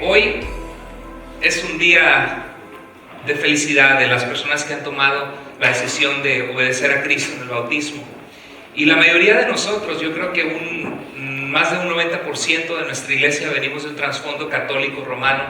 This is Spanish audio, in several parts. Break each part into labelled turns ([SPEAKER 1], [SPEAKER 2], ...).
[SPEAKER 1] Hoy es un día de felicidad de las personas que han tomado la decisión de obedecer a Cristo en el bautismo. Y la mayoría de nosotros, yo creo que más de un 90% de nuestra iglesia venimos de un trasfondo católico romano,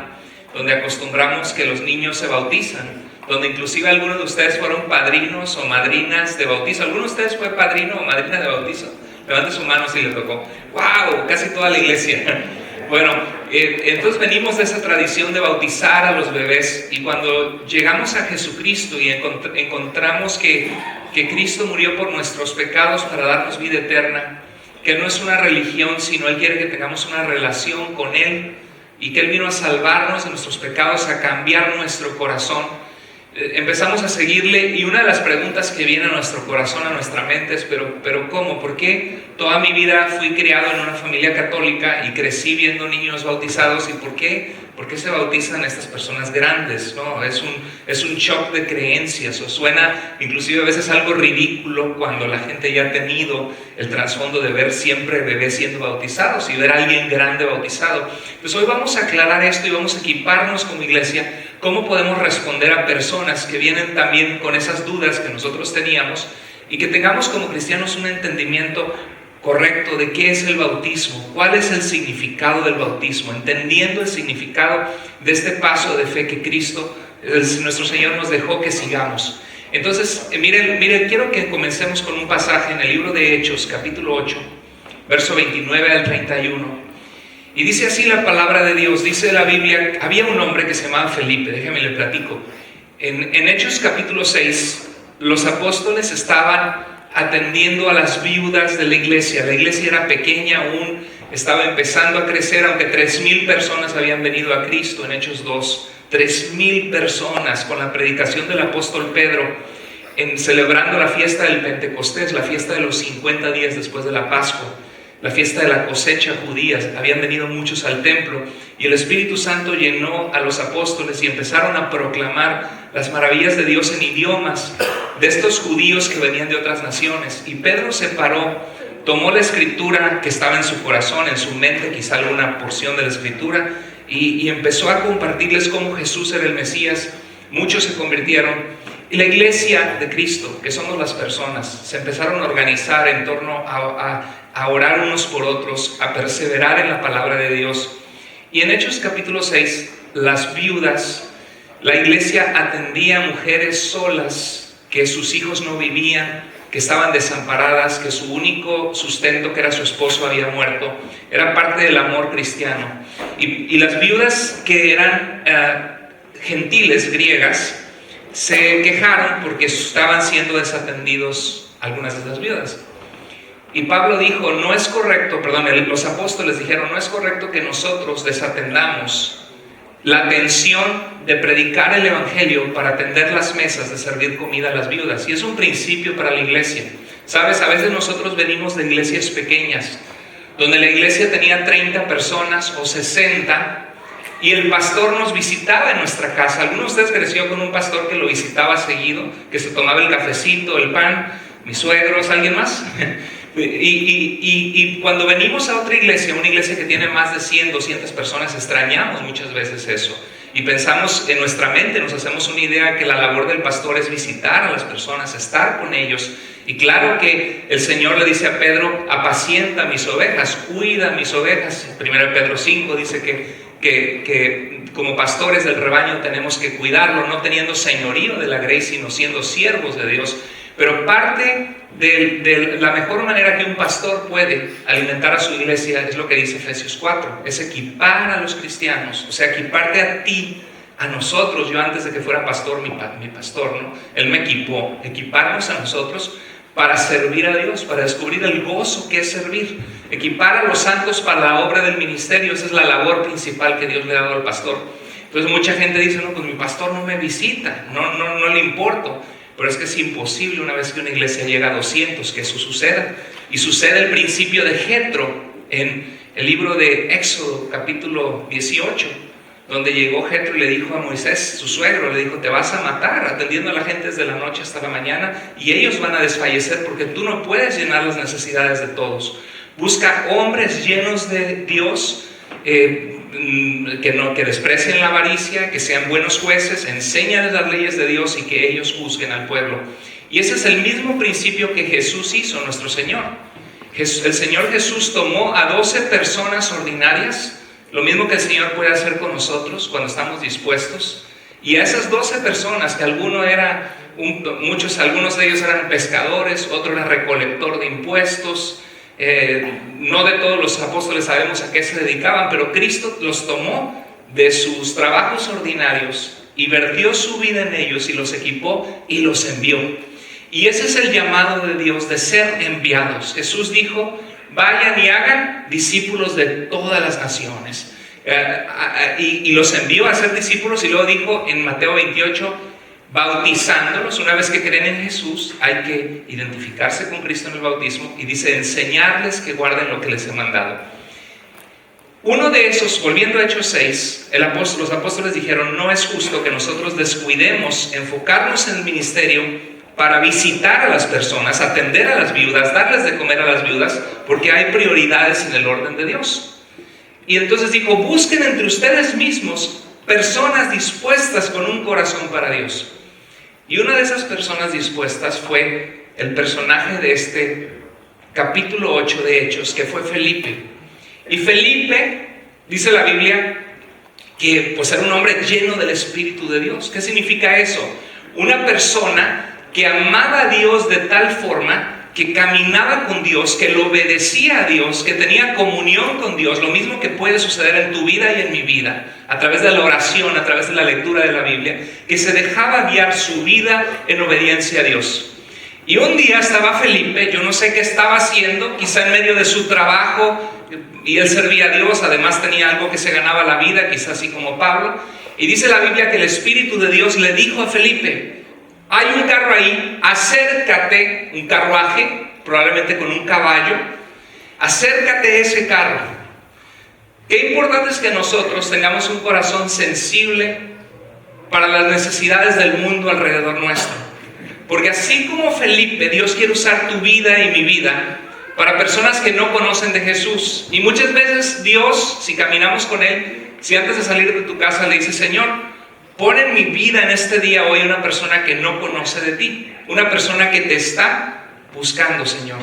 [SPEAKER 1] donde acostumbramos que los niños se bautizan, donde inclusive algunos de ustedes fueron padrinos o madrinas de bautizo. ¿Alguno de ustedes fue padrino o madrina de bautizo? Levante su mano si le tocó. ¡Wow! Casi toda la iglesia. Bueno, entonces venimos de esa tradición de bautizar a los bebés, y cuando llegamos a Jesucristo y encontramos que Cristo murió por nuestros pecados para darnos vida eterna, que no es una religión, sino Él quiere que tengamos una relación con Él, y que Él vino a salvarnos de nuestros pecados, a cambiar nuestro corazón. Empezamos a seguirle, y una de las preguntas que viene a nuestro corazón, a nuestra mente es pero ¿cómo? ¿Por qué toda mi vida fui criado en una familia católica y crecí viendo niños bautizados? ¿Y por qué se bautizan estas personas grandes? ¿No? Es un shock de creencias, o suena inclusive a veces algo ridículo cuando la gente ya ha tenido el trasfondo de ver siempre bebés siendo bautizados y ver a alguien grande bautizado. Pues hoy vamos a aclarar esto y vamos a equiparnos como iglesia. ¿Cómo podemos responder a personas que vienen también con esas dudas que nosotros teníamos, y que tengamos como cristianos un entendimiento correcto de qué es el bautismo, cuál es el significado del bautismo, entendiendo el significado de este paso de fe que Cristo, nuestro Señor, nos dejó que sigamos? Entonces, miren, quiero que comencemos con un pasaje en el libro de Hechos, capítulo 8, verso 29 al 31. Y dice así la palabra de Dios. Dice la Biblia: había un hombre que se llamaba Felipe. Déjeme le platico. En Hechos capítulo 6, los apóstoles estaban atendiendo a las viudas de la iglesia. La iglesia era pequeña aún, estaba empezando a crecer, aunque 3,000 personas habían venido a Cristo en Hechos 2. 3,000 personas con la predicación del apóstol Pedro, celebrando la fiesta del Pentecostés, la fiesta de los 50 días después de la Pascua, la fiesta de la cosecha judía. Habían venido muchos al templo, y el Espíritu Santo llenó a los apóstoles y empezaron a proclamar las maravillas de Dios en idiomas de estos judíos que venían de otras naciones. Y Pedro se paró, tomó la escritura que estaba en su corazón, en su mente, quizá alguna porción de la escritura, y empezó a compartirles cómo Jesús era el Mesías. Muchos se convirtieron, y la iglesia de Cristo, que somos las personas, se empezaron a organizar en torno a orar unos por otros, a perseverar en la palabra de Dios. Y en Hechos capítulo 6, las viudas, la iglesia atendía a mujeres solas, que sus hijos no vivían, que estaban desamparadas, que su único sustento, que era su esposo, había muerto. Era parte del amor cristiano. Y las viudas que eran gentiles, griegas, se quejaron porque estaban siendo desatendidos algunas de esas viudas. Y Pablo dijo, no es correcto, los apóstoles dijeron, no es correcto que nosotros desatendamos la atención de predicar el evangelio para atender las mesas, de servir comida a las viudas. Y es un principio para la iglesia. Sabes, a veces nosotros venimos de iglesias pequeñas, donde la iglesia tenía 30 personas o 60, y el pastor nos visitaba en nuestra casa. ¿Alguno de ustedes creció con un pastor que lo visitaba seguido, que se tomaba el cafecito, el pan? ¿Mis suegros? ¿Alguien más? Y cuando venimos a otra iglesia, una iglesia que tiene más de 100, 200 personas, extrañamos muchas veces eso. Y pensamos en nuestra mente, nos hacemos una idea que la labor del pastor es visitar a las personas, estar con ellos. Y claro que el Señor le dice a Pedro, apacienta mis ovejas, cuida mis ovejas. 1 Pedro 5 dice que como pastores del rebaño tenemos que cuidarlo, no teniendo señorío de la grey, sino siendo siervos de Dios. Pero parte de la mejor manera que un pastor puede alimentar a su iglesia es lo que dice Efesios 4, es equipar a los cristianos, o sea, equiparte a ti, a nosotros. Yo antes de que fuera pastor, mi pastor, ¿no? Él me equipó, equiparnos a nosotros para servir a Dios, para descubrir el gozo que es servir, equipar a los santos para la obra del ministerio. Esa es la labor principal que Dios le ha dado al pastor. Entonces mucha gente dice, no, pues mi pastor no me visita, no le importo. Pero es que es imposible una vez que una iglesia llega a 200 que eso suceda. Y sucede el principio de Jetro en el libro de Éxodo capítulo 18, donde llegó Jetro y le dijo a Moisés, su suegro, le dijo, te vas a matar atendiendo a la gente desde la noche hasta la mañana, y ellos van a desfallecer porque tú no puedes llenar las necesidades de todos. Busca hombres llenos de Dios, que desprecien la avaricia, que sean buenos jueces, enséñales las leyes de Dios y que ellos juzguen al pueblo. Y ese es el mismo principio que Jesús hizo, nuestro Señor. El Señor Jesús tomó a 12 personas ordinarias, lo mismo que el Señor puede hacer con nosotros cuando estamos dispuestos. Y a esas 12 personas, que algunos de ellos eran pescadores, otro era recolector de impuestos, no de todos los apóstoles sabemos a qué se dedicaban, pero Cristo los tomó de sus trabajos ordinarios y vertió su vida en ellos y los equipó y los envió. Y ese es el llamado de Dios, de ser enviados. Jesús dijo: vayan y hagan discípulos de todas las naciones. Y los envió a ser discípulos, y luego dijo en Mateo 28, bautizándolos. Una vez que creen en Jesús, hay que identificarse con Cristo en el bautismo, y dice: enseñarles que guarden lo que les he mandado. Uno de esos, volviendo a Hechos 6, los apóstoles dijeron: no es justo que nosotros descuidemos enfocarnos en el ministerio para visitar a las personas, atender a las viudas, darles de comer a las viudas, porque hay prioridades en el orden de Dios. Y entonces dijo: busquen entre ustedes mismos personas dispuestas con un corazón para Dios. Y una de esas personas dispuestas fue el personaje de este capítulo 8 de Hechos, que fue Felipe. Y Felipe, dice la Biblia, que pues era un hombre lleno del Espíritu de Dios. ¿Qué significa eso? Una persona que amaba a Dios de tal forma que caminaba con Dios, que lo obedecía a Dios, que tenía comunión con Dios, lo mismo que puede suceder en tu vida y en mi vida, a través de la oración, a través de la lectura de la Biblia, que se dejaba guiar su vida en obediencia a Dios. Y un día estaba Felipe, yo no sé qué estaba haciendo, quizá en medio de su trabajo, y él servía a Dios, además tenía algo que se ganaba la vida, quizá así como Pablo, y dice la Biblia que el Espíritu de Dios le dijo a Felipe: hay un carro ahí, acércate, un carruaje, probablemente con un caballo, acércate a ese carro. Qué importante es que nosotros tengamos un corazón sensible para las necesidades del mundo alrededor nuestro. Porque así como Felipe, Dios quiere usar tu vida y mi vida para personas que no conocen de Jesús. Y muchas veces Dios, si caminamos con Él, si antes de salir de tu casa le dices: Señor, pon en mi vida en este día hoy una persona que no conoce de ti, una persona que te está buscando, Señor.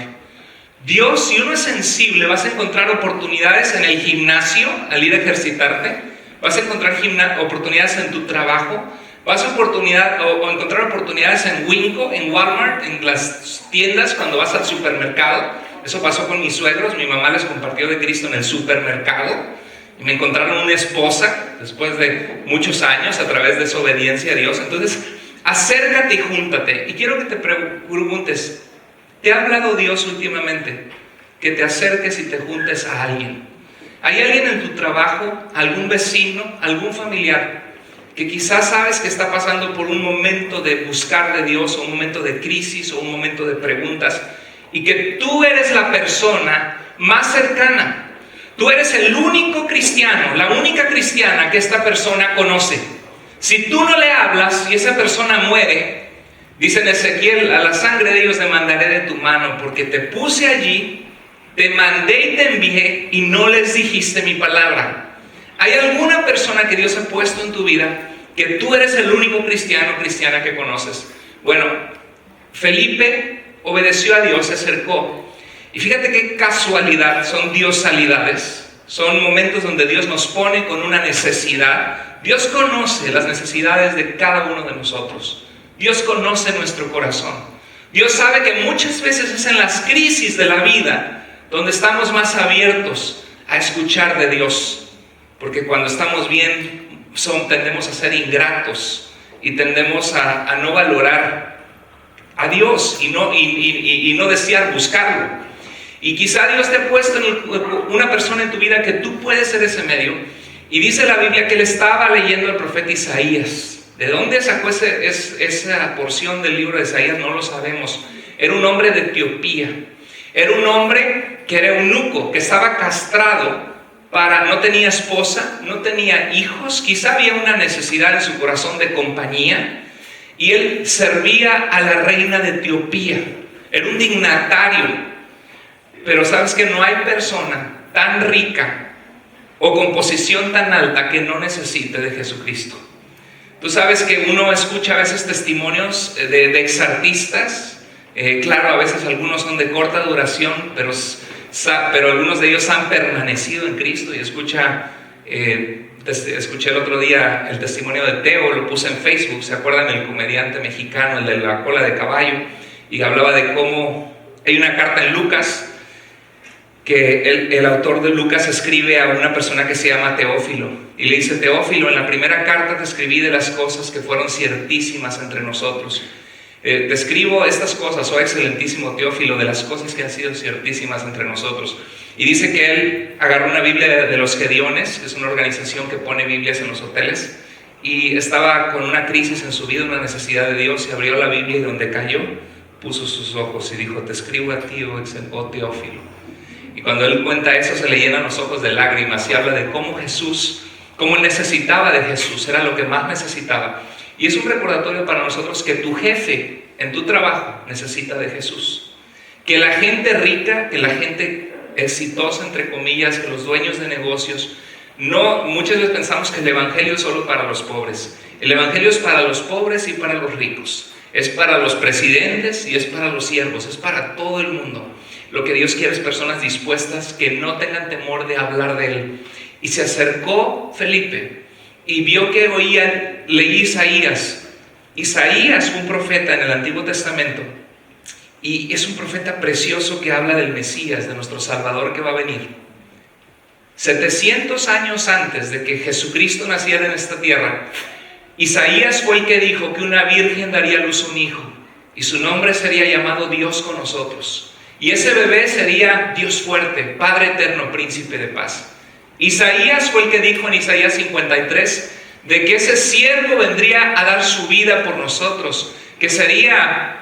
[SPEAKER 1] Dios, si uno es sensible, vas a encontrar oportunidades en el gimnasio al ir a ejercitarte, vas a encontrar oportunidades en tu trabajo, vas a encontrar oportunidades en Winco, en Walmart, en las tiendas cuando vas al supermercado. Eso pasó con mis suegros, mi mamá les compartió de Cristo en el supermercado. Y me encontraron una esposa después de muchos años a través de su obediencia a Dios. Entonces, acércate y júntate. Y quiero que te preguntes: ¿te ha hablado Dios últimamente? Que te acerques y te juntes a alguien. ¿Hay alguien en tu trabajo, algún vecino, algún familiar que quizás sabes que está pasando por un momento de buscar de Dios, o un momento de crisis, o un momento de preguntas, y que tú eres la persona más cercana? Tú eres el único cristiano, la única cristiana que esta persona conoce. Si tú no le hablas y esa persona muere, dice en Ezequiel: a la sangre de ellos demandaré de tu mano, porque te puse allí, te mandé y te envié, y no les dijiste mi palabra. ¿Hay alguna persona que Dios ha puesto en tu vida que tú eres el único cristiano o cristiana que conoces? Bueno, Felipe obedeció a Dios, se acercó. Y fíjate qué casualidad, son diosalidades, son momentos donde Dios nos pone con una necesidad. Dios conoce las necesidades de cada uno de nosotros. Dios conoce nuestro corazón. Dios sabe que muchas veces es en las crisis de la vida donde estamos más abiertos a escuchar de Dios. Porque cuando estamos bien, tendemos a ser ingratos y tendemos a no valorar a Dios y no desear buscarlo. Y quizá Dios te ha puesto una persona en tu vida que tú puedes ser ese medio. Y dice la Biblia que él estaba leyendo el profeta Isaías. ¿De dónde sacó esa porción del libro de Isaías? No lo sabemos. Era un hombre de Etiopía. Era un hombre que era eunuco, que estaba castrado, no tenía esposa, no tenía hijos. Quizá había una necesidad en su corazón de compañía. Y él servía a la reina de Etiopía. Era un dignatario. Pero sabes que no hay persona tan rica o con posición tan alta que no necesite de Jesucristo. Tú sabes que uno escucha a veces testimonios de exartistas, claro, a veces algunos son de corta duración, pero algunos de ellos han permanecido en Cristo. Y escuché el otro día el testimonio de Teo, lo puse en Facebook, ¿se acuerdan? El comediante mexicano, el de la cola de caballo, y hablaba de cómo hay una carta en Lucas, que el autor de Lucas escribe a una persona que se llama Teófilo, y le dice: Teófilo, en la primera carta te escribí de las cosas que fueron ciertísimas entre nosotros. Te escribo estas cosas, oh excelentísimo Teófilo, de las cosas que han sido ciertísimas entre nosotros. Y dice que él agarró una Biblia de los Gediones, que es una organización que pone Biblias en los hoteles, y estaba con una crisis en su vida, una necesidad de Dios, y abrió la Biblia, y donde cayó, puso sus ojos y dijo: te escribo a ti, oh Teófilo. Y cuando él cuenta eso, se le llenan los ojos de lágrimas, y habla de cómo cómo necesitaba de Jesús, era lo que más necesitaba. Y es un recordatorio para nosotros que tu jefe en tu trabajo necesita de Jesús. Que la gente rica, que la gente exitosa, entre comillas, que los dueños de negocios, muchas veces pensamos que el evangelio es solo para los pobres. El evangelio es para los pobres y para los ricos. Es para los presidentes y es para los siervos, es para todo el mundo. Lo que Dios quiere es personas dispuestas que no tengan temor de hablar de Él. Y se acercó Felipe y vio que leí Isaías. Isaías, un profeta en el Antiguo Testamento, y es un profeta precioso que habla del Mesías, de nuestro Salvador que va a venir. 700 años antes de que Jesucristo naciera en esta tierra, Isaías fue el que dijo que una virgen daría a luz un hijo, y su nombre sería llamado Dios con nosotros. Y ese bebé sería Dios fuerte, Padre eterno, príncipe de paz. Isaías fue el que dijo en Isaías 53 de que ese siervo vendría a dar su vida por nosotros, que sería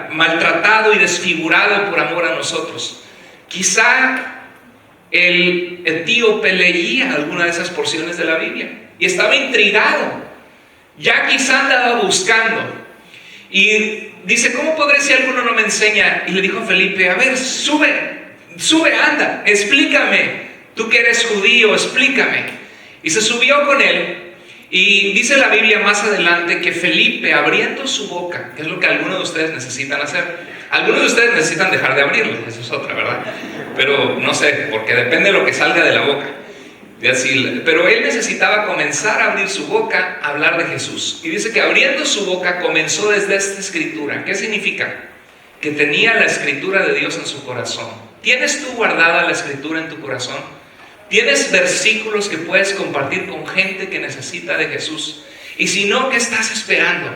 [SPEAKER 1] maltratado y desfigurado por amor a nosotros. Quizá el etíope leía alguna de esas porciones de la Biblia y estaba intrigado, ya quizá andaba buscando, y dice: ¿cómo podré si alguno no me enseña? Y le dijo a Felipe: a ver, sube, anda, explícame, tú que eres judío, explícame. Y se subió con él, y dice la Biblia más adelante que Felipe, abriendo su boca, que es lo que algunos de ustedes necesitan hacer. Algunos de ustedes necesitan dejar de abrirla, eso es otra, ¿verdad? Pero no sé, porque depende de lo que salga de la boca. Pero él necesitaba comenzar a abrir su boca, a hablar de Jesús. Y dice que abriendo su boca comenzó desde esta escritura. ¿Qué significa? Que tenía la escritura de Dios en su corazón. ¿Tienes tú guardada la escritura en tu corazón? ¿Tienes versículos que puedes compartir con gente que necesita de Jesús? Y si no, ¿qué estás esperando?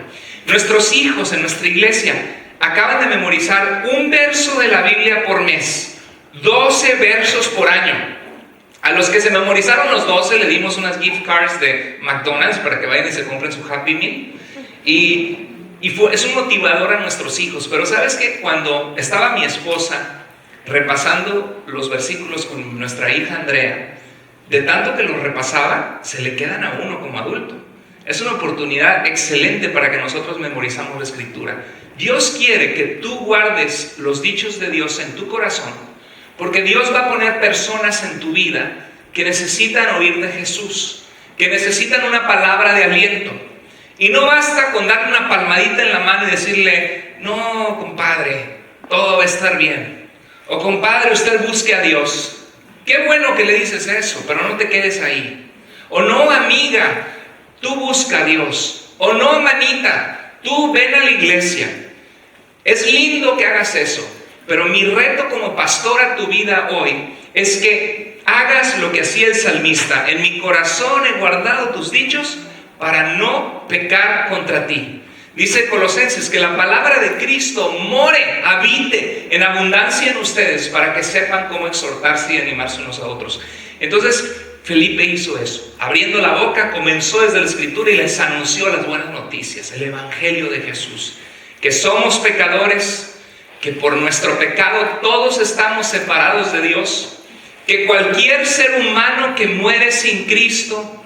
[SPEAKER 1] Nuestros hijos en nuestra iglesia acaban de memorizar un verso de la Biblia por mes, 12 versos por año. A los que se memorizaron los 12 le dimos unas gift cards de McDonald's para que vayan y se compren su Happy Meal. Es un motivador a nuestros hijos. Pero ¿sabes qué? Cuando estaba mi esposa repasando los versículos con nuestra hija Andrea, de tanto que los repasaba, se le quedan a uno como adulto. Es una oportunidad excelente para que nosotros memorizamos la Escritura. Dios quiere que tú guardes los dichos de Dios en tu corazón, porque Dios va a poner personas en tu vida que necesitan oír de Jesús, que necesitan una palabra de aliento. Y no basta con darle una palmadita en la mano y decirle: no, compadre, todo va a estar bien. O compadre, usted busque a Dios. Qué bueno que le dices eso, pero no te quedes ahí. O no, amiga, tú busca a Dios. O no, manita, tú ven a la iglesia. Es lindo que hagas eso. Pero mi reto como pastor a tu vida hoy es que hagas lo que hacía el salmista: en mi corazón he guardado tus dichos para no pecar contra ti. Dice Colosenses que la palabra de Cristo more, habite en abundancia en ustedes, para que sepan cómo exhortarse y animarse unos a otros. Entonces Felipe hizo eso, abriendo la boca, comenzó desde la Escritura y les anunció las buenas noticias, el Evangelio de Jesús, que somos pecadores, que por nuestro pecado todos estamos separados de Dios, que cualquier ser humano que muere sin Cristo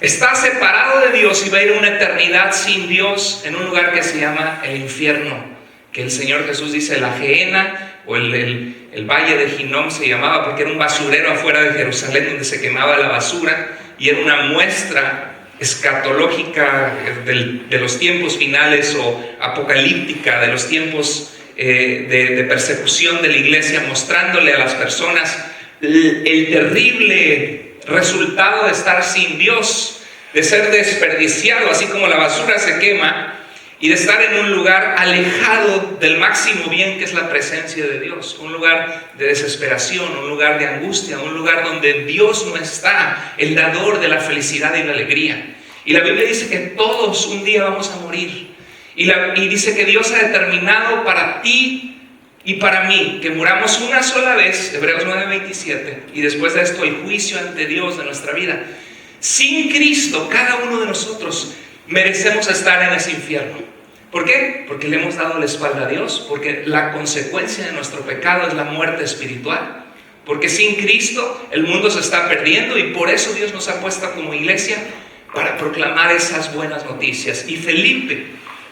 [SPEAKER 1] está separado de Dios y va a ir a una eternidad sin Dios en un lugar que se llama el infierno, que el Señor Jesús dice la gehenna o el Valle de Hinnom se llamaba porque era un basurero afuera de Jerusalén donde se quemaba la basura, y era una muestra escatológica de los tiempos finales o apocalíptica de los tiempos de persecución de la iglesia, mostrándole a las personas el terrible resultado de estar sin Dios, de ser desperdiciado, así como la basura se quema, y de estar en un lugar alejado del máximo bien que es la presencia de Dios, un lugar de desesperación, un lugar de angustia, un lugar donde Dios no está, el dador de la felicidad y la alegría. Y la Biblia dice que todos un día vamos a morir, y dice que Dios ha determinado para ti y para mí que muramos una sola vez, Hebreos 9:27, y después de esto el juicio ante Dios de nuestra vida. Sin Cristo, cada uno de nosotros merecemos estar en ese infierno. ¿Por qué? Porque le hemos dado la espalda a Dios, porque la consecuencia de nuestro pecado es la muerte espiritual, porque sin Cristo el mundo se está perdiendo, y por eso Dios nos ha puesto como iglesia para proclamar esas buenas noticias. Y Felipe,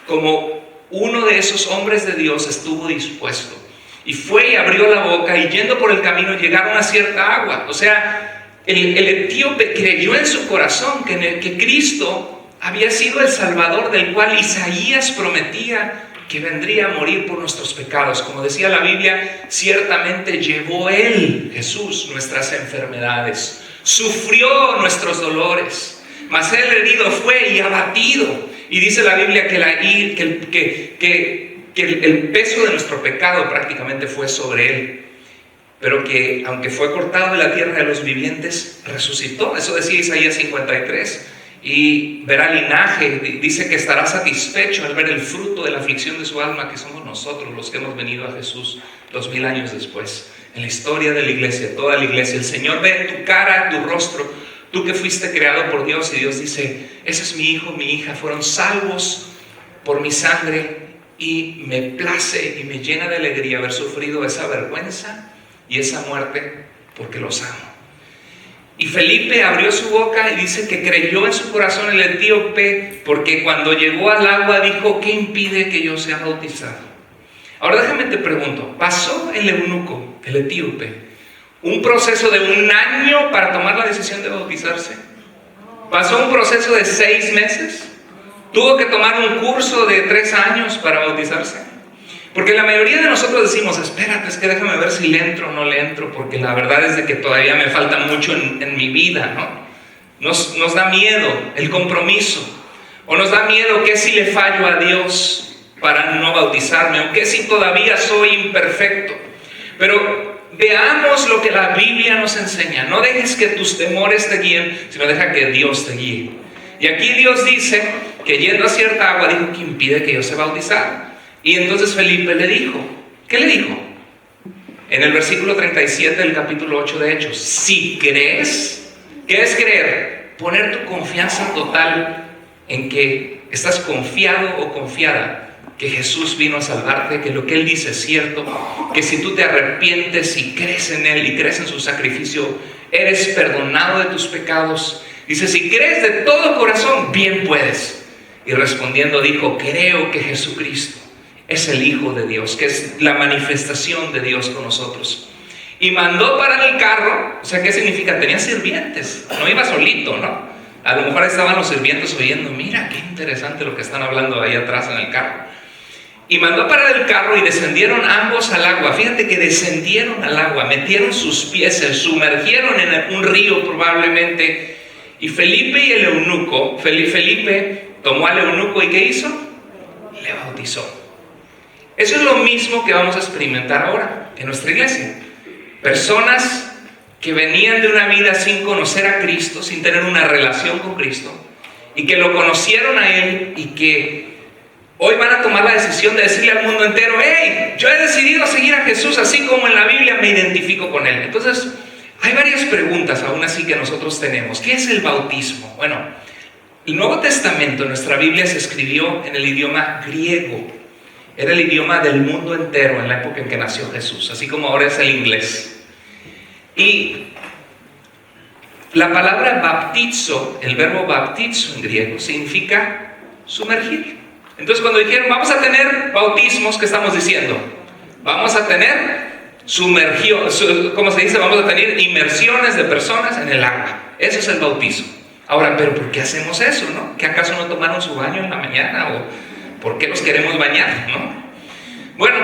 [SPEAKER 1] como uno de esos hombres de Dios, estuvo dispuesto y fue y abrió la boca, y yendo por el camino llegaron a cierta agua. O sea, el etíope creyó en su corazón que Cristo había sido el Salvador, del cual Isaías prometía que vendría a morir por nuestros pecados. Como decía la Biblia, ciertamente llevó Él, Jesús, nuestras enfermedades, sufrió nuestros dolores, mas Él herido fue y abatido. Y dice la Biblia que el peso de nuestro pecado prácticamente fue sobre Él, pero que aunque fue cortado de la tierra de los vivientes, resucitó. Eso decía Isaías 53. Y verá linaje, dice que estará satisfecho al ver el fruto de la aflicción de su alma, que somos nosotros los que hemos venido a Jesús 2000 años después. En la historia de la iglesia, toda la iglesia, el Señor ve tu cara, tu rostro, tú que fuiste creado por Dios, y Dios dice: ese es mi hijo, mi hija, fueron salvos por mi sangre, y me place y me llena de alegría haber sufrido esa vergüenza y esa muerte porque los amo. Y Felipe abrió su boca y dice que creyó en su corazón el etíope, porque cuando llegó al agua dijo: ¿qué impide que yo sea bautizado? Ahora déjame te pregunto, ¿pasó el eunuco, el etíope, un proceso de 1 año para tomar la decisión de bautizarse? ¿Pasó un proceso de 6 meses? ¿Tuvo que tomar un curso de 3 años para bautizarse? Porque la mayoría de nosotros decimos: espérate, es que déjame ver si le entro o no le entro, porque la verdad es de que todavía me falta mucho en mi vida, ¿no? Nos da miedo el compromiso, o nos da miedo que si le fallo a Dios para no bautizarme, o que si todavía soy imperfecto. Pero veamos lo que la Biblia nos enseña. No dejes que tus temores te guíen, sino deja que Dios te guíe. Y aquí Dios dice que yendo a cierta agua dijo: ¿qué impide que yo sea bautizado? Y entonces Felipe le dijo, ¿qué le dijo? En el versículo 37 del capítulo 8 de Hechos: si crees. ¿Qué es creer? Poner tu confianza total en que estás confiado o confiada que Jesús vino a salvarte, que lo que Él dice es cierto, que si tú te arrepientes y crees en Él y crees en su sacrificio, eres perdonado de tus pecados. Dice: si crees de todo corazón, bien puedes. Y respondiendo dijo: creo que Jesucristo es el Hijo de Dios, que es la manifestación de Dios con nosotros. Y mandó parar el carro. O sea, ¿qué significa? Tenía sirvientes, no iba solito, ¿no? A lo mejor estaban los sirvientes oyendo: mira qué interesante lo que están hablando ahí atrás en el carro. Y mandó parar el carro y descendieron ambos al agua. Fíjate que descendieron al agua, metieron sus pies, se sumergieron en un río probablemente. Y Felipe y el eunuco, Felipe tomó al eunuco y ¿qué hizo? Le bautizó. Eso es lo mismo que vamos a experimentar ahora en nuestra iglesia. Personas que venían de una vida sin conocer a Cristo, sin tener una relación con Cristo, y que lo conocieron a Él, y que hoy van a tomar la decisión de decirle al mundo entero: hey, yo he decidido seguir a Jesús, así como en la Biblia me identifico con Él. Entonces, hay varias preguntas aún así que nosotros tenemos. ¿Qué es el bautismo? Bueno, el Nuevo Testamento en nuestra Biblia se escribió en el idioma griego. Era el idioma del mundo entero en la época en que nació Jesús, así como ahora es el inglés. Y la palabra baptizo, el verbo baptizo en griego, significa sumergir. Entonces, cuando dijeron: vamos a tener bautismos, ¿qué estamos diciendo? Vamos a tener ¿cómo se dice? Vamos a tener inmersiones de personas en el agua. Eso es el bautismo. Ahora, ¿pero por qué hacemos eso, no? ¿Que acaso no tomaron su baño en la mañana? ¿O por qué nos queremos bañar, no? Bueno,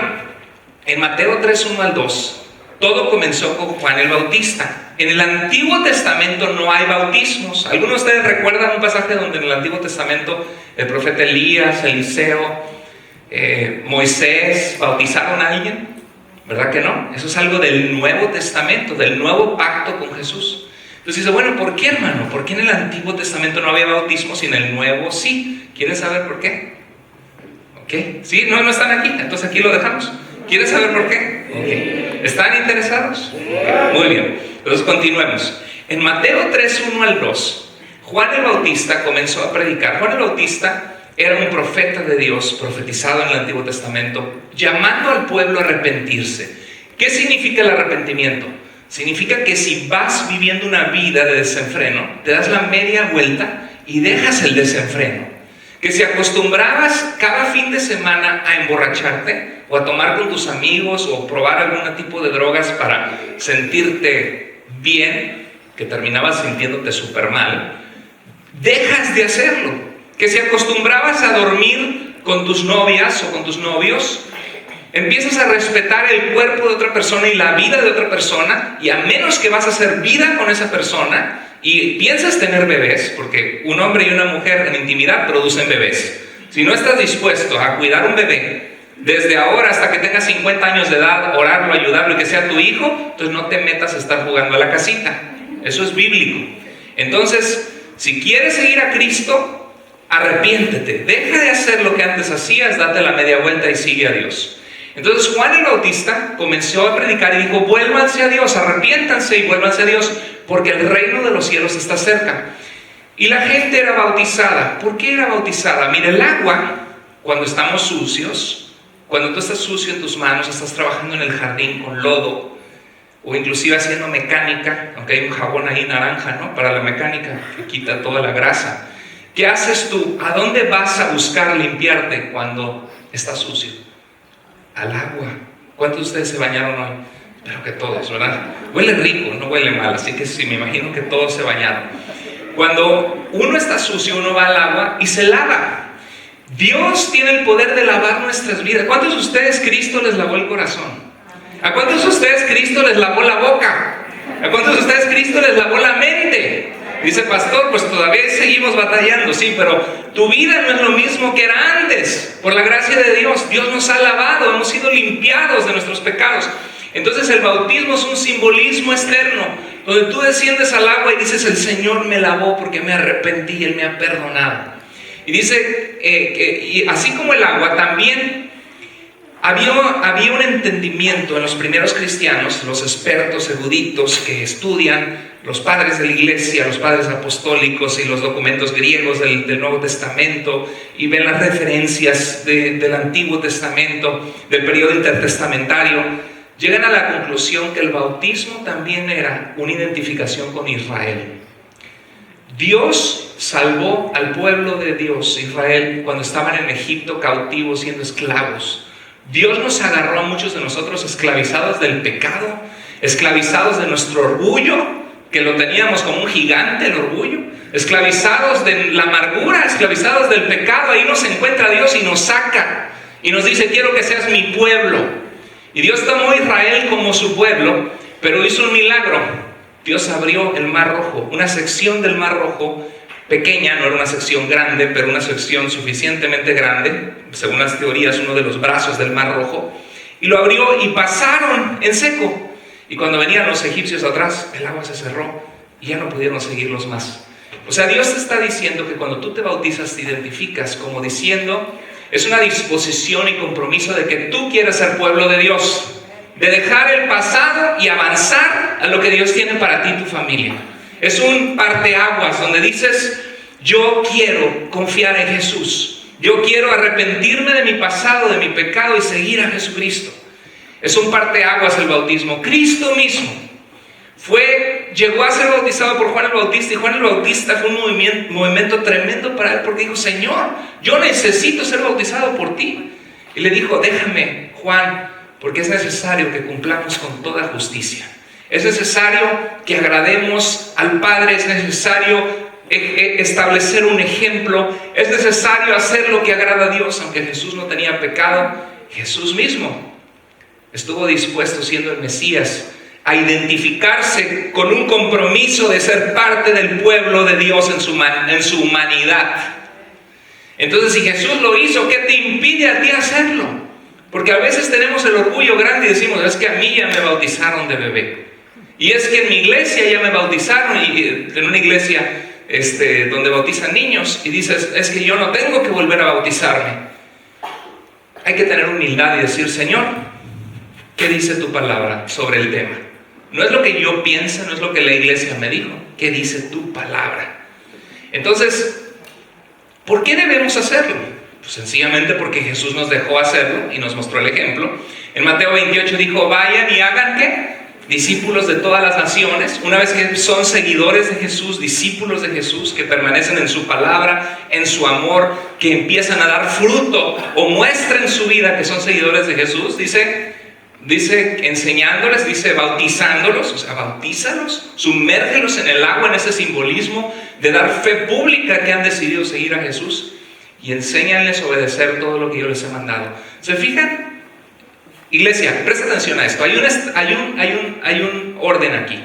[SPEAKER 1] en Mateo 3, 1 al 2, todo comenzó con Juan el Bautista. En el Antiguo Testamento no hay bautismos. ¿Algunos de ustedes recuerdan un pasaje donde en el Antiguo Testamento el profeta Elías, Eliseo, Moisés bautizaron a alguien? ¿Verdad que no? Eso es algo del Nuevo Testamento, del nuevo pacto con Jesús. Entonces dice, bueno, ¿por qué, hermano? ¿Por qué en el Antiguo Testamento no había bautismos y en el Nuevo sí? ¿Quieren saber por qué? ¿Ok? ¿Sí? No están aquí, entonces aquí lo dejamos. ¿Quieren saber por qué? Okay. ¿Están interesados? Muy bien, entonces continuemos. En Mateo 3, 1 al 2, Juan el Bautista comenzó a predicar. Juan el Bautista era un profeta de Dios, profetizado en el Antiguo Testamento, llamando al pueblo a arrepentirse. ¿Qué significa el arrepentimiento? Significa que si vas viviendo una vida de desenfreno, te das la media vuelta y dejas el desenfreno. Que si acostumbrabas cada fin de semana a emborracharte o a tomar con tus amigos o probar algún tipo de drogas para sentirte bien, que terminabas sintiéndote súper mal, dejas de hacerlo. Que si acostumbrabas a dormir con tus novias o con tus novios, empiezas a respetar el cuerpo de otra persona y la vida de otra persona, y a menos que vas a hacer vida con esa persona y piensas tener bebés, porque un hombre y una mujer en intimidad producen bebés. Si no estás dispuesto a cuidar un bebé, desde ahora hasta que tengas 50 años de edad, orarlo, ayudarlo y que sea tu hijo, entonces no te metas a estar jugando a la casita. Eso es bíblico. Entonces, si quieres seguir a Cristo, arrepiéntete, deja de hacer lo que antes hacías, date la media vuelta y sigue a Dios. Entonces Juan el Bautista comenzó a predicar y dijo, vuélvanse a Dios, arrepiéntanse y vuélvanse a Dios, porque el reino de los cielos está cerca. Y la gente era bautizada. ¿Por qué era bautizada? Mira, el agua, cuando estamos sucios, cuando tú estás sucio en tus manos, estás trabajando en el jardín con lodo, o inclusive haciendo mecánica, aunque hay un jabón ahí naranja, ¿no? Para la mecánica, que quita toda la grasa. ¿Qué haces tú? ¿A dónde vas a buscar limpiarte cuando estás sucio? Al agua. ¿Cuántos de ustedes se bañaron hoy? Espero que todos, ¿verdad? Huele rico, no huele mal, así que sí, me imagino que todos se bañaron. Cuando uno está sucio, uno va al agua y se lava. Dios tiene el poder de lavar nuestras vidas. ¿Cuántos de ustedes Cristo les lavó el corazón? ¿A cuántos de ustedes Cristo les lavó la boca? ¿A cuántos de ustedes Cristo les lavó la mente? Dice, pastor, pues todavía seguimos batallando, sí, pero tu vida no es lo mismo que era antes. Por la gracia de Dios, Dios nos ha lavado, hemos sido limpiados de nuestros pecados. Entonces el bautismo es un simbolismo externo, donde tú desciendes al agua y dices, el Señor me lavó porque me arrepentí y Él me ha perdonado. Y dice, y así como el agua, también había un entendimiento en los primeros cristianos, los expertos eruditos que estudian, los padres de la iglesia, los padres apostólicos y los documentos griegos del Nuevo Testamento, y ven las referencias del Antiguo Testamento, del periodo intertestamentario, llegan a la conclusión que el bautismo también era una identificación con Israel. Dios salvó al pueblo de Dios, Israel, cuando estaban en Egipto cautivos, siendo esclavos. Dios nos agarró a muchos de nosotros esclavizados del pecado, esclavizados de nuestro orgullo, que lo teníamos como un gigante, el orgullo, esclavizados de la amargura, esclavizados del pecado. Ahí nos encuentra Dios y nos saca y nos dice, quiero que seas mi pueblo. Y Dios tomó a Israel como su pueblo, pero hizo un milagro. Dios abrió el Mar Rojo, una sección del Mar Rojo pequeña, no era una sección grande, pero una sección suficientemente grande, según las teorías, uno de los brazos del Mar Rojo, y lo abrió y pasaron en seco. Y cuando venían los egipcios atrás, el agua se cerró y ya no pudieron seguirlos más. O sea, Dios te está diciendo que cuando tú te bautizas te identificas como diciendo, es una disposición y compromiso de que tú quieres ser pueblo de Dios, de dejar el pasado y avanzar a lo que Dios tiene para ti y tu familia. Es un parteaguas donde dices, yo quiero confiar en Jesús, yo quiero arrepentirme de mi pasado, de mi pecado y seguir a Jesucristo. Es un parteaguas el bautismo. Cristo mismo llegó a ser bautizado por Juan el Bautista, y Juan el Bautista fue un movimiento tremendo para él, porque dijo, Señor, yo necesito ser bautizado por ti. Y le dijo, déjame, Juan, porque es necesario que cumplamos con toda justicia. Es necesario que agrademos al Padre, es necesario establecer un ejemplo, es necesario hacer lo que agrada a Dios. Aunque Jesús no tenía pecado, Jesús mismo estuvo dispuesto, siendo el Mesías, a identificarse con un compromiso de ser parte del pueblo de Dios en su humanidad. Entonces, si Jesús lo hizo, ¿qué te impide a ti hacerlo? Porque a veces tenemos el orgullo grande y decimos: es que a mí ya me bautizaron de bebé, y es que en mi iglesia ya me bautizaron, y en una iglesia donde bautizan niños, y dices: es que yo no tengo que volver a bautizarme. Hay que tener humildad y decir: Señor, ¿qué dice tu palabra sobre el tema? No es lo que yo pienso, no es lo que la iglesia me dijo. ¿Qué dice tu palabra? Entonces, ¿por qué debemos hacerlo? Pues sencillamente porque Jesús nos dejó hacerlo y nos mostró el ejemplo. En Mateo 28 dijo: vayan y hagan ¿qué? Discípulos de todas las naciones. Una vez que son seguidores de Jesús, discípulos de Jesús, que permanecen en su palabra, en su amor, que empiezan a dar fruto o muestren su vida que son seguidores de Jesús, dice enseñándoles, dice bautizándolos, o sea, bautízalos, sumérgelos en el agua, en ese simbolismo de dar fe pública que han decidido seguir a Jesús, y enséñanles a obedecer todo lo que yo les he mandado. ¿Se fijan? Iglesia, presta atención a esto. Hay un orden aquí.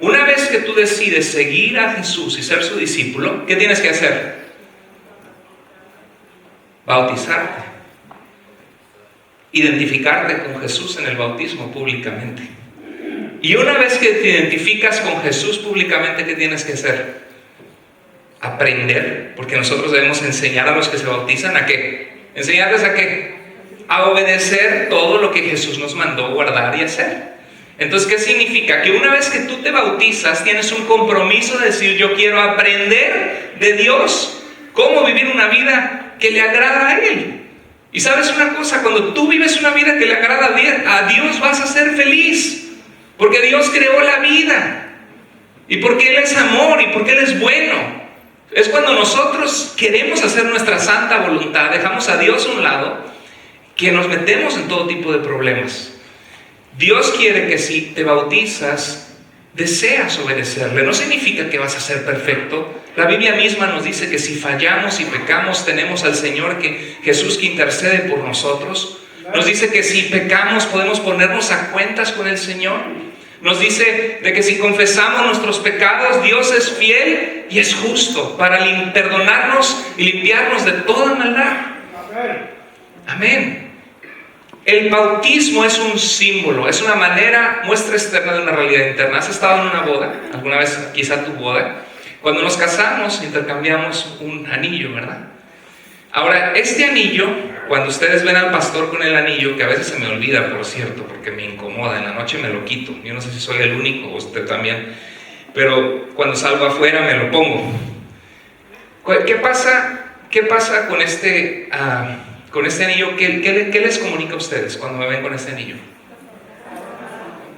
[SPEAKER 1] Una vez que tú decides seguir a Jesús y ser su discípulo, ¿qué tienes que hacer? Bautizarte. Identificarte con Jesús en el bautismo públicamente. Y una vez que te identificas con Jesús públicamente, ¿qué tienes que hacer? Aprender, porque nosotros debemos enseñar a los que se bautizan ¿a qué? ¿Enseñarles a qué? A obedecer todo lo que Jesús nos mandó guardar y hacer. Entonces, ¿qué significa? Que una vez que tú te bautizas, tienes un compromiso de decir: yo quiero aprender de Dios cómo vivir una vida que le agrada a Él. Y sabes una cosa, cuando tú vives una vida que le agrada a Dios, vas a ser feliz, porque Dios creó la vida, y porque Él es amor, y porque Él es bueno. Es cuando nosotros queremos hacer nuestra santa voluntad, dejamos a Dios a un lado, que nos metemos en todo tipo de problemas. Dios quiere que si te bautizas, deseas obedecerle. No significa que vas a ser perfecto. La Biblia misma nos dice que si fallamos y pecamos, tenemos al Señor, Jesús, que intercede por nosotros. Nos dice que si pecamos podemos ponernos a cuentas con el Señor. Nos dice de que si confesamos nuestros pecados, Dios es fiel y es justo para perdonarnos y limpiarnos de toda maldad. Amén. El bautismo es un símbolo, es una muestra externa de una realidad interna. ¿Has estado en una boda? ¿Alguna vez quizá tu boda? Cuando nos casamos intercambiamos un anillo, ¿verdad? Ahora, este anillo, cuando ustedes ven al pastor con el anillo, que a veces se me olvida, por cierto, porque me incomoda, en la noche me lo quito. Yo no sé si soy el único o usted también, pero cuando salgo afuera me lo pongo. ¿Qué pasa con este anillo? ¿Qué les comunica a ustedes cuando me ven con este anillo?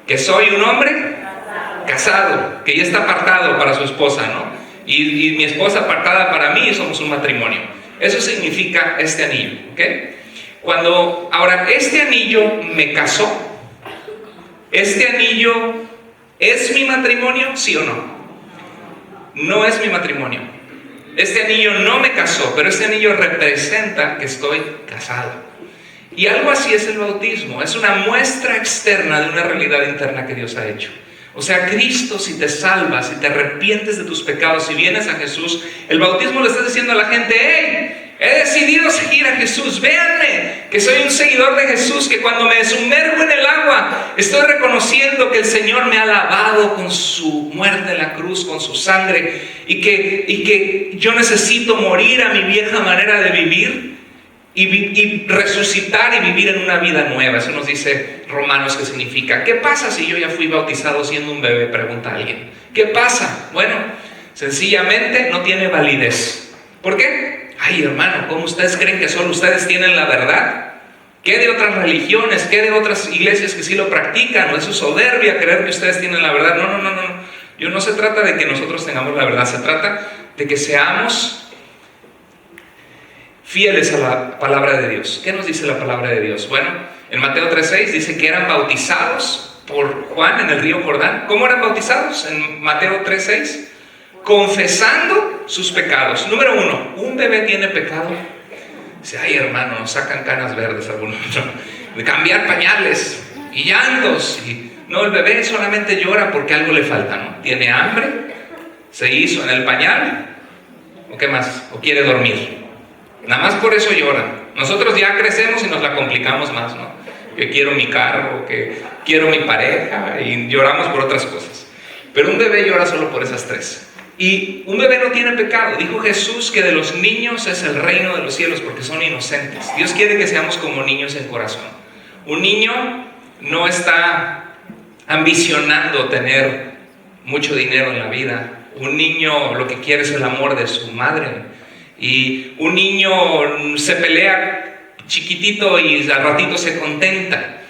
[SPEAKER 1] Que soy un hombre casado, que ya está apartado para su esposa, ¿no? Y mi esposa apartada para mí, y somos un matrimonio. Eso significa este anillo, ¿ok? Ahora, este anillo me casó. ¿Este anillo es mi matrimonio? ¿Sí o no? No es mi matrimonio. Este anillo no me casó, pero este anillo representa que estoy casado. Y algo así es el bautismo. Es una muestra externa de una realidad interna que Dios ha hecho. O sea, Cristo, si te salvas, si te arrepientes de tus pecados, si vienes a Jesús, el bautismo le estás diciendo a la gente: ¡hey! He decidido seguir a Jesús. Véanme que soy un seguidor de Jesús, que cuando me sumerjo en el agua estoy reconociendo que el Señor me ha lavado con su muerte en la cruz, con su sangre, y que yo necesito morir a mi vieja manera de vivir y resucitar y vivir en una vida nueva. Eso nos dice Romanos, que significa: ¿qué pasa si yo ya fui bautizado siendo un bebé? Pregunta alguien. ¿Qué pasa? Bueno, sencillamente no tiene validez. ¿Por qué? Ay, hermano, ¿cómo ustedes creen que solo ustedes tienen la verdad? ¿Qué de otras religiones? ¿Qué de otras iglesias que sí lo practican? ¿O eso es soberbia creer que ustedes tienen la verdad? No. No se trata de que nosotros tengamos la verdad. Se trata de que seamos fieles a la palabra de Dios. ¿Qué nos dice la palabra de Dios? Bueno, En Mateo 3:6 dice que eran bautizados por Juan en el río Jordán. ¿Cómo eran bautizados? En Mateo 3:6, confesando sus pecados. Número 1, ¿un bebé tiene pecado? Dice, ay hermano, nos sacan canas verdes algunos, ¿no? De cambiar pañales y llantos. No, el bebé solamente llora porque algo le falta, ¿no? Tiene hambre, se hizo en el pañal, ¿o qué más? O quiere dormir. Nada más por eso llora. Nosotros ya crecemos y nos la complicamos más, ¿no? Que quiero mi carro, que quiero mi pareja, y lloramos por otras cosas. Pero un bebé llora solo por esas tres. Y un bebé no tiene pecado. Dijo Jesús que de los niños es el reino de los cielos porque son inocentes. Dios quiere que seamos como niños en corazón. Un niño no está ambicionando tener mucho dinero en la vida. Un niño lo que quiere es el amor de su madre. Y un niño se pelea chiquitito y al ratito se contenta.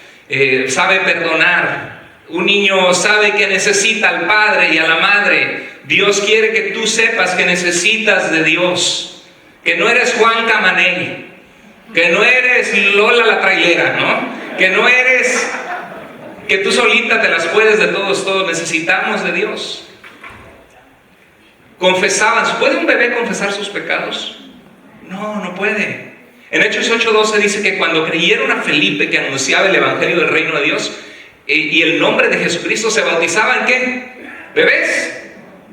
[SPEAKER 1] Sabe perdonar. Un niño sabe que necesita al padre y a la madre. Dios quiere que tú sepas que necesitas de Dios, que no eres Juan Camaney, que no eres Lola la trailera, ¿no? Que no eres, que tú solita te las puedes de todos, necesitamos de Dios. Confesaban. ¿Puede un bebé confesar sus pecados? No, no puede. En Hechos 8:12 dice que cuando creyeron a Felipe que anunciaba el evangelio del reino de Dios y el nombre de Jesucristo, se bautizaban ¿qué? Bebés,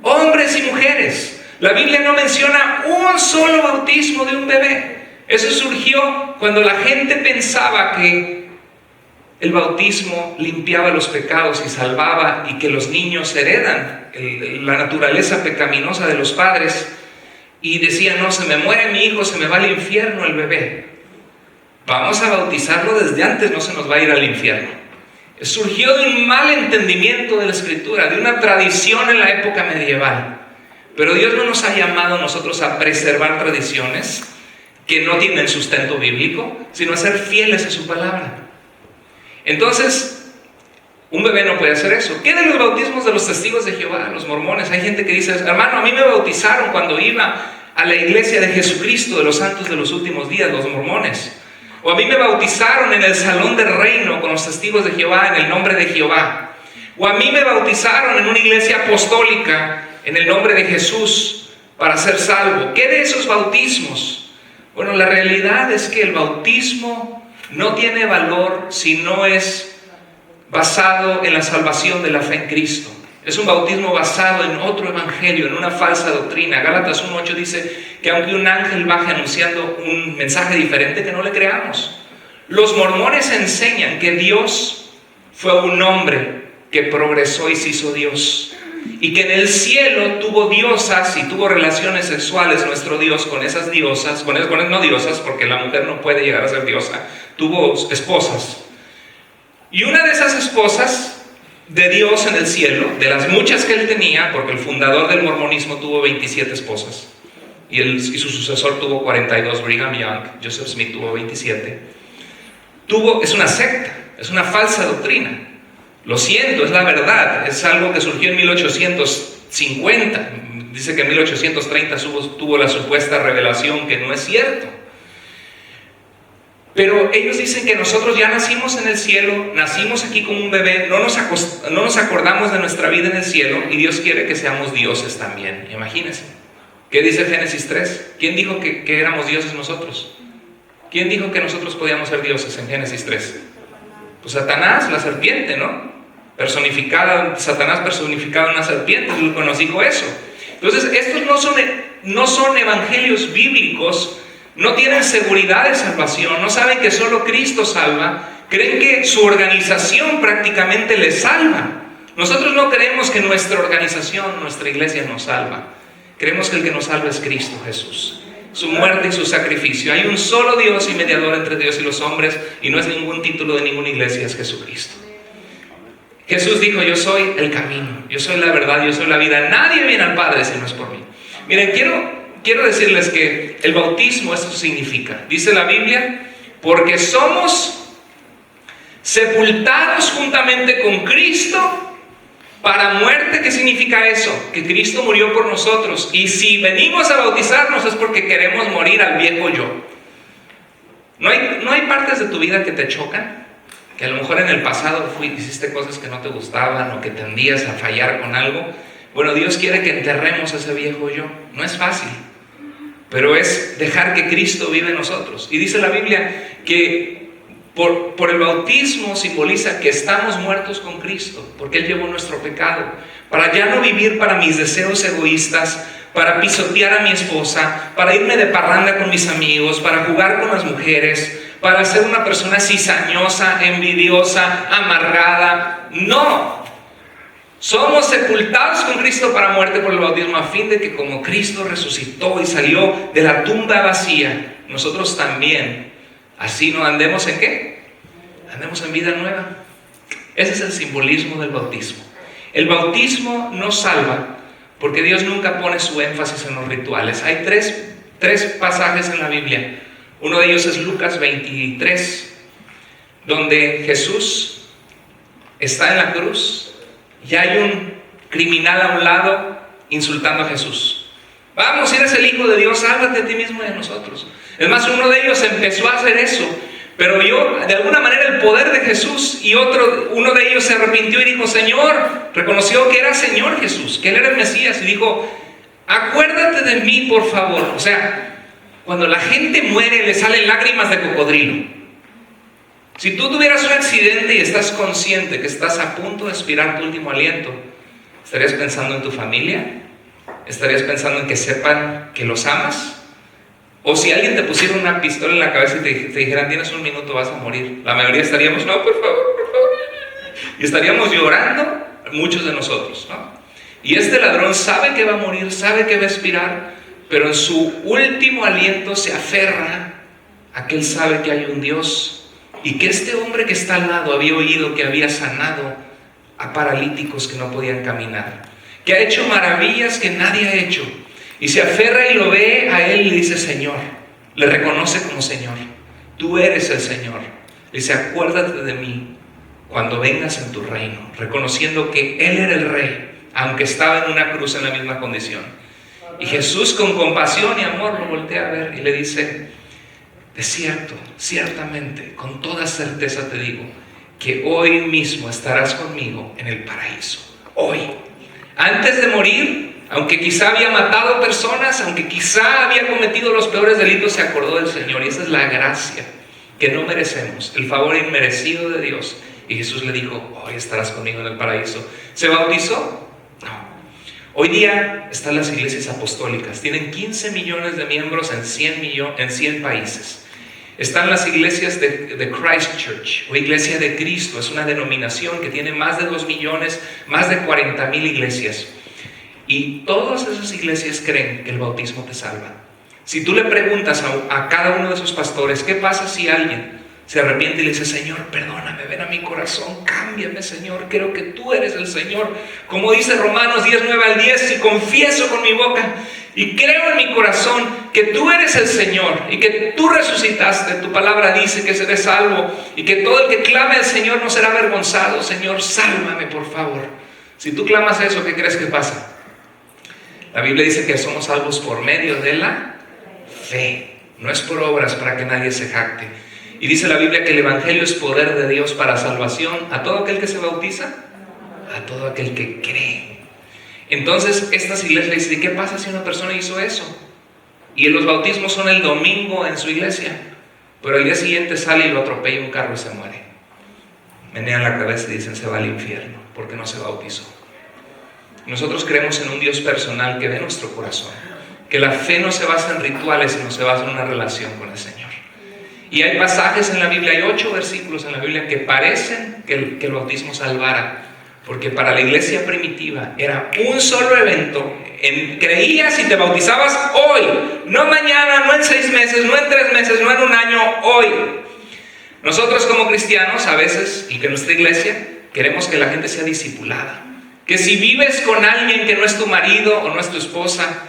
[SPEAKER 1] hombres y mujeres. La Biblia no menciona un solo bautismo de un bebé. Eso surgió cuando la gente pensaba que el bautismo limpiaba los pecados y salvaba, y que los niños heredan la naturaleza pecaminosa de los padres, y decían, no, se me muere mi hijo, se me va al infierno el bebé. Vamos a bautizarlo desde antes, no se nos va a ir al infierno. Surgió de un mal entendimiento de la Escritura, de una tradición en la época medieval. Pero Dios no nos ha llamado a nosotros a preservar tradiciones que no tienen sustento bíblico, sino a ser fieles a su palabra. Entonces, un bebé no puede hacer eso. ¿Qué de los bautismos de los testigos de Jehová, los mormones? Hay gente que dice, hermano, a mí me bautizaron cuando iba a la iglesia de Jesucristo de los santos de los últimos días, los mormones. O a mí me bautizaron en el salón del reino con los testigos de Jehová en el nombre de Jehová. O a mí me bautizaron en una iglesia apostólica en el nombre de Jesús para ser salvo. ¿Qué de esos bautismos? Bueno, la realidad es que el bautismo no tiene valor si no es basado en la salvación de la fe en Cristo. Es un bautismo basado en otro evangelio, en una falsa doctrina. Gálatas 1:8 dice que aunque un ángel baje anunciando un mensaje diferente, que no le creamos. Los mormones enseñan que Dios fue un hombre que progresó y se hizo Dios, y que en el cielo tuvo diosas y tuvo relaciones sexuales nuestro Dios con esas diosas, no diosas porque la mujer no puede llegar a ser diosa, tuvo esposas. Y una de esas esposas de Dios en el cielo, de las muchas que él tenía, porque el fundador del mormonismo tuvo 27 esposas y su sucesor tuvo 42, Brigham Young, Joseph Smith tuvo 27. Es una secta, es una falsa doctrina. Lo siento, es la verdad, es algo que surgió en 1850. Dice que en 1830 tuvo la supuesta revelación, que no es cierto. Pero ellos dicen que nosotros ya nacimos en el cielo, nacimos aquí como un bebé, no nos acordamos de nuestra vida en el cielo, y Dios quiere que seamos dioses también. Imagínense. ¿Qué dice Génesis 3? ¿Quién dijo que éramos dioses nosotros? ¿Quién dijo que nosotros podíamos ser dioses en Génesis 3? Pues Satanás, la serpiente, ¿no? Satanás personificado en una serpiente, nos dijo eso. Entonces, estos no son evangelios bíblicos. No tienen seguridad de salvación, no saben que solo Cristo salva, creen que su organización prácticamente les salva. Nosotros no creemos que nuestra organización, nuestra iglesia nos salva. Creemos que el que nos salva es Cristo Jesús, su muerte y su sacrificio. Hay un solo Dios y mediador entre Dios y los hombres, y no es ningún título de ninguna iglesia, es Jesucristo. Jesús dijo, yo soy el camino, yo soy la verdad, yo soy la vida. Nadie viene al Padre si no es por mí. Miren, quiero decirles que el bautismo, esto significa, dice la Biblia, porque somos sepultados juntamente con Cristo para muerte. ¿Qué significa eso? Que Cristo murió por nosotros, y si venimos a bautizarnos es porque queremos morir al viejo yo. ¿No hay partes de tu vida que te chocan? que a lo mejor en el pasado hiciste cosas que no te gustaban o que tendías a fallar con algo. Bueno, Dios quiere que enterremos ese viejo yo. No es fácil, pero es dejar que Cristo vive en nosotros. Y dice la Biblia que por el bautismo simboliza que estamos muertos con Cristo, porque Él llevó nuestro pecado, para ya no vivir para mis deseos egoístas, para pisotear a mi esposa, para irme de parranda con mis amigos, para jugar con las mujeres, para ser una persona cizañosa, envidiosa, amargada. No, somos sepultados con Cristo para muerte por el bautismo, a fin de que como Cristo resucitó y salió de la tumba vacía, nosotros también, así no andemos en ¿qué? Andemos en vida nueva. Ese es el simbolismo del bautismo. El bautismo nos salva porque Dios nunca pone su énfasis en los rituales. Hay tres pasajes en la Biblia. Uno de ellos es Lucas 23, donde Jesús está en la cruz y hay un criminal a un lado insultando a Jesús. Vamos, eres el Hijo de Dios, sálvate a ti mismo y a nosotros. Es más, uno de ellos empezó a hacer eso, pero vio de alguna manera el poder de Jesús y uno de ellos se arrepintió y dijo, Señor, reconoció que era Señor Jesús, que Él era el Mesías, y dijo, acuérdate de mí, por favor. O sea, cuando la gente muere le salen lágrimas de cocodrilo. Si tú tuvieras un accidente y estás consciente que estás a punto de expirar tu último aliento, ¿estarías pensando en tu familia? ¿Estarías pensando en que sepan que los amas? O si alguien te pusiera una pistola en la cabeza y te dijeran, tienes un minuto, vas a morir, la mayoría estaríamos, no, por favor, y estaríamos llorando, muchos de nosotros, ¿no? Y este ladrón sabe que va a morir, sabe que va a expirar, pero en su último aliento se aferra a que él sabe que hay un Dios y que este hombre que está al lado había oído que había sanado a paralíticos que no podían caminar, que ha hecho maravillas que nadie ha hecho, y se aferra y lo ve a él y le dice, Señor, le reconoce como Señor, tú eres el Señor. Le dice, acuérdate de mí cuando vengas en tu reino, reconociendo que Él era el Rey, aunque estaba en una cruz en la misma condición. Y Jesús, con compasión y amor, lo voltea a ver y le dice, de cierto, ciertamente, con toda certeza te digo, que hoy mismo estarás conmigo en el paraíso. Hoy. Antes de morir, aunque quizá había matado personas, aunque quizá había cometido los peores delitos, se acordó del Señor. Y esa es la gracia que no merecemos, el favor inmerecido de Dios. Y Jesús le dijo, hoy estarás conmigo en el paraíso. ¿Se bautizó? No. Hoy día están las iglesias apostólicas. Tienen 15 millones de miembros en 100 países. Están las iglesias de Christ Church, o Iglesia de Cristo. Es una denominación que tiene más de 2 millones, más de 40,000 iglesias. Y todas esas iglesias creen que el bautismo te salva. Si tú le preguntas a cada uno de esos pastores, ¿qué pasa si alguien se arrepiente y le dice, Señor, perdóname, ven a mi corazón, cámbiame, Señor, creo que tú eres el Señor? Como dice Romanos 10, 9 al 10, si confieso con mi boca y creo en mi corazón que tú eres el Señor y que tú resucitaste, tu palabra dice que seré salvo y que todo el que clame al Señor no será avergonzado. Señor, sálvame, por favor. Si tú clamas eso, ¿qué crees que pasa? La Biblia dice que somos salvos por medio de la fe, no es por obras para que nadie se jacte. Y dice la Biblia que el Evangelio es poder de Dios para salvación a todo aquel que se bautiza, a todo aquel que cree. Entonces estas iglesias dicen, ¿qué pasa si una persona hizo eso? Y los bautismos son el domingo en su iglesia, pero el día siguiente sale y lo atropella un carro y se muere. Menean la cabeza y dicen, se va al infierno porque no se bautizó. Nosotros creemos en un Dios personal que ve nuestro corazón, que la fe no se basa en rituales, sino se basa en una relación con el Señor. Y hay pasajes en la Biblia, hay 8 versículos en la Biblia que parecen que el bautismo salvara, porque para la iglesia primitiva era un solo evento. Creías y te bautizabas hoy, no mañana, no en 6 meses, no en 3 meses, no en un año, hoy. Nosotros como cristianos a veces, y que nuestra iglesia, queremos que la gente sea discipulada. Que si vives con alguien que no es tu marido o no es tu esposa,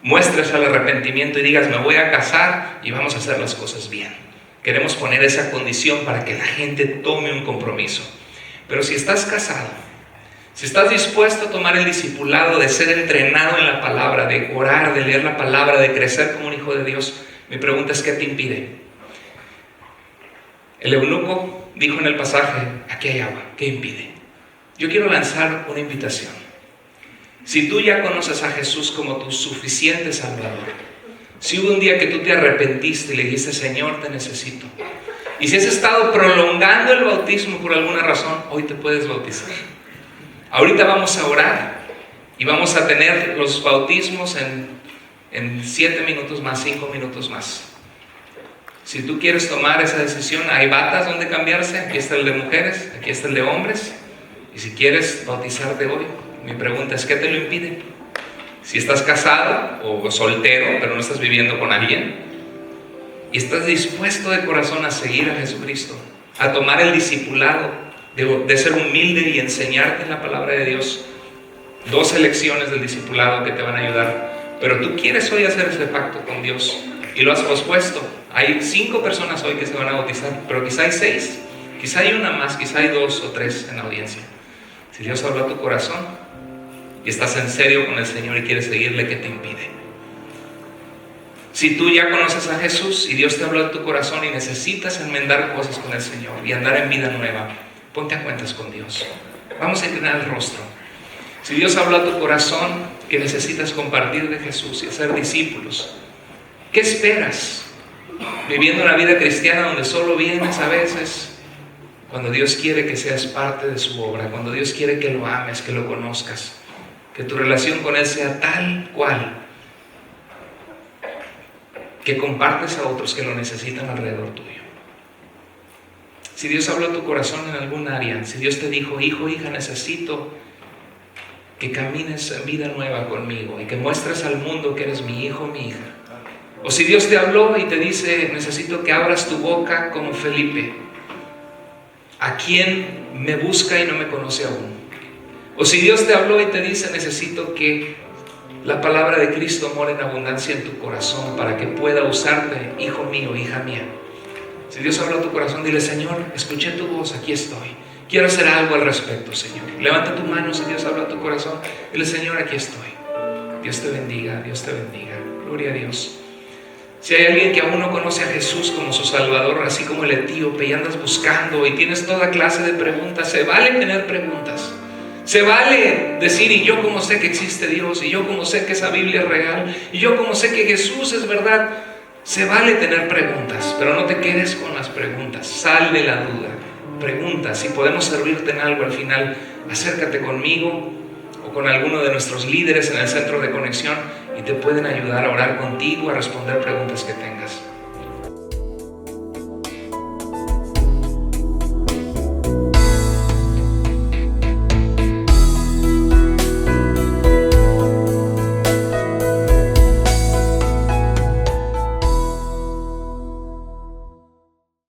[SPEAKER 1] muestres el arrepentimiento y digas, me voy a casar y vamos a hacer las cosas bien. Queremos poner esa condición para que la gente tome un compromiso. Pero si estás casado, si estás dispuesto a tomar el discipulado de ser entrenado en la palabra, de orar, de leer la palabra, de crecer como un hijo de Dios, mi pregunta es, ¿qué te impide? El eunuco dijo en el pasaje, aquí hay agua, ¿qué impide? Yo quiero lanzar una invitación. Si tú ya conoces a Jesús como tu suficiente Salvador, si hubo un día que tú te arrepentiste y le dijiste, Señor, te necesito, y si has estado prolongando el bautismo por alguna razón, hoy te puedes bautizar. Ahorita vamos a orar y vamos a tener los bautismos en 7 minutos más, 5 minutos más. Si tú quieres tomar esa decisión, hay batas donde cambiarse. Aquí está el de mujeres, aquí está el de hombres. Y si quieres bautizarte hoy, mi pregunta es, ¿qué te lo impide? Si estás casado o soltero, pero no estás viviendo con alguien, y estás dispuesto de corazón a seguir a Jesucristo, a tomar el discipulado, de ser humilde y enseñarte en la palabra de Dios, 2 lecciones del discipulado que te van a ayudar, pero tú quieres hoy hacer ese pacto con Dios y lo has pospuesto. Hay 5 personas hoy que se van a bautizar, pero quizá hay 6, quizá hay una más, quizá hay 2 o 3 en la audiencia. Si Dios habló a tu corazón y estás en serio con el Señor y quieres seguirle, ¿qué te impide? Si tú ya conoces a Jesús y Dios te habló a tu corazón y necesitas enmendar cosas con el Señor y andar en vida nueva, ponte a cuentas con Dios. Vamos a inclinar el rostro. Si Dios habló a tu corazón que necesitas compartir de Jesús y hacer discípulos, ¿qué esperas? Viviendo una vida cristiana donde solo vienes a veces, cuando Dios quiere que seas parte de su obra, cuando Dios quiere que lo ames, que lo conozcas, que tu relación con Él sea tal cual, que compartes a otros que lo necesitan alrededor tuyo. Si Dios habló a tu corazón en algún área, si Dios te dijo, hijo, hija, necesito que camines en vida nueva conmigo y que muestres al mundo que eres mi hijo, mi hija. O si Dios te habló y te dice, necesito que abras tu boca como Felipe, a quien me busca y no me conoce aún. O si Dios te habló y te dice, necesito que la palabra de Cristo more en abundancia en tu corazón para que pueda usarte, hijo mío, hija mía. Si Dios habló a tu corazón, dile, Señor, escuché tu voz, aquí estoy. Quiero hacer algo al respecto, Señor. Levanta tu mano si Dios habló a tu corazón. Dile, Señor, aquí estoy. Dios te bendiga, Dios te bendiga. Gloria a Dios. Si hay alguien que aún no conoce a Jesús como su Salvador, así como el etíope, y andas buscando y tienes toda clase de preguntas, se vale tener preguntas. Se vale decir, y yo como sé que existe Dios, y yo como sé que esa Biblia es real, y yo como sé que Jesús es verdad. Se vale tener preguntas, pero no te quedes con las preguntas. Sal de la duda. Pregunta, si podemos servirte en algo al final, acércate conmigo o con alguno de nuestros líderes en el centro de conexión y te pueden ayudar a orar contigo, a responder preguntas que tengas.